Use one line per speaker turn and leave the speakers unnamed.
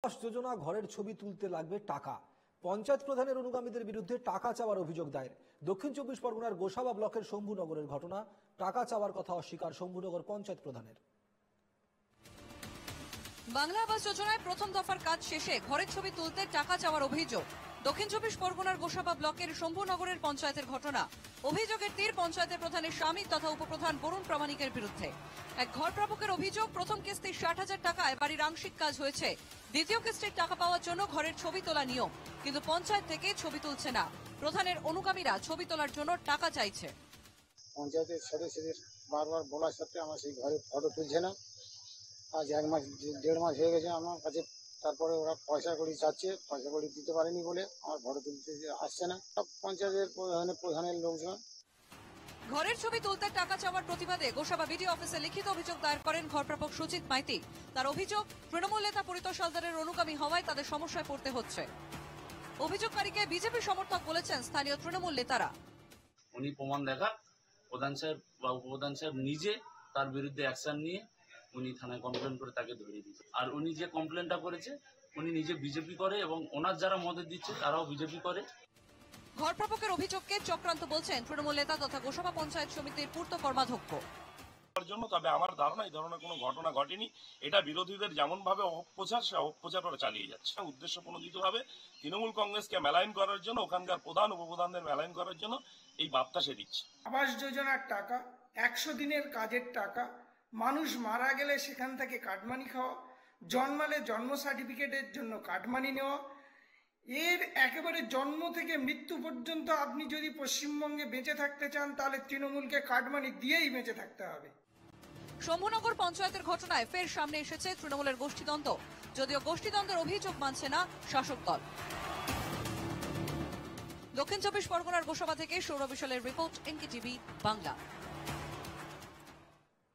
আবাস যোজনা ঘরের ছবি তুলতে লাগবে টাকা। পঞ্চায়েত প্রধানের অনুগামীদের বিরুদ্ধে টাকা চাওয়ার অভিযোগ দায়ের। দক্ষিণ চব্বিশ পরগনার গোসাবা ব্লকের শম্ভুনগরের ঘটনা। টাকা চাওয়ার কথা অস্বীকার শম্ভুনগর পঞ্চায়েত প্রধানের।
বাংলা আবাস যোজনায় প্রথম দফার কাজ শেষে ঘরের ছবি তুলতে টাকা চাওয়ার অভিযোগ। দক্ষিণ চব্বিশ পরগনার গোসাবা ব্লকের শম্ভুনগরের পঞ্চায়েতের ঘটনা। অভিযোগের তীর পঞ্চায়েতের প্রধানের স্বামী তথা উপপ্রধান বরুণ প্রামাণিকের বিরুদ্ধে। এক ঘর প্রাপকের অভিযোগ, প্রথম কিস্তির 60,000 টাকায় বাড়ির আংশিক কাজ হয়েছে। দ্বিতীয় কিস্তির টাকা পাওয়ার জন্য ঘরের ছবি তোলা নিয়ম, কিন্তু পঞ্চায়েত থেকে ছবি তুলছে না। প্রধানের অনুগামীরা ছবি তোলার জন্য টাকা চাইছে।
পঞ্চায়েতের সদস্যদের বারবার বলার সত্ত্বেও আমার সেই ঘরে ফটো তুলছে না। আজ 1 মাস 1.5 মাস হয়ে গেছে আমার কাছে। তারপরে ওরা পয়সা কড়ি চাচ্ছে, পয়সা কড়ি দিতে পারেনি বলে আমার ফটো তুলতে আসছে না। পঞ্চায়েতের প্রধানের লোকজন।
ঘরের ছবি তুলতে টাকা চাওয়ার প্রতিবাদে গোসাবা বিডিও অফিসে লিখিত অভিযোগ দায়ের করেন ঘরপ্রাপক সুচিত মাইতি। তার অভিযোগ, তৃণমূল নেতা পরিতোষ হালদারের অনুগামী হওয়ায় তাদের সমস্যায় পড়তে হচ্ছে। অভিযোগকারীকে বিজেপি সমর্থক বলেছেন স্থানীয় তৃণমূল নেতারা।
উনি প্রমাণ দেখার, প্রধান সাহেব বা উপপ্রধান সাহেব নিজে তার বিরুদ্ধে অ্যাকশন নিয়ে উনি থানায় কমপ্লেন করে তাকে ধরিয়ে দিয়েছে। আর উনি যে কমপ্লেনটা করেছে উনি নিজে বিজেপি করে এবং ওনার যারা মদত দিচ্ছে তারাও বিজেপি করে।
ঘরপ্রাপকের অভিযোগকে চক্রান্ত বলছেন তৃণমূল নেতা তথা গোসাবা পঞ্চায়েত সমিতির পূর্ত কর্মাধ্যক্ষ।
তবে আমার ধারণা এই ধরনের কোনো ঘটনা ঘটেনি। এটা বিরোধীদের যেমন ভাবে অপপ্রচার, সে অপপ্রচার ওরা চালিয়ে যাচ্ছে উদ্দেশ্য প্রণোদিতভাবে তৃণমূল কংগ্রেসকে মেলাইন করার জন্য, ওখানকার প্রধান উপপ্রধানদের মেলাইন করার জন্য এই বার্তা সে দিচ্ছে।
আবাস যোজনার টাকা, 100 দিনের কাজের টাকা, মানুষ মারা গেলে সেখান থেকে কাটমানি খাওয়া, জন্মালে জন্ম সার্টিফিকেটের জন্য কাটমানি নেওয়া, এর একেবারে জন্ম থেকে মৃত্যু পর্যন্ত আপনি যদি পশ্চিমবঙ্গে বেঁচে থাকতে চান তাহলে তৃণমূলকে কাটমানি দিয়েই বেঁচে থাকতে হবে।
শম্ভুনগর পঞ্চায়েতের ঘটনায় ফের সামনে এসেছে তৃণমূলের গোষ্ঠীদ্বন্দ্ব, যদিও গোষ্ঠীদ্বন্দ্বের অভিযোগ মানছে না শাসক দল। দক্ষিণ চব্বিশ পরগনার গোসাবা থেকে সৌরভ বিশালের রিপোর্ট, এনকেটিভি বাংলা।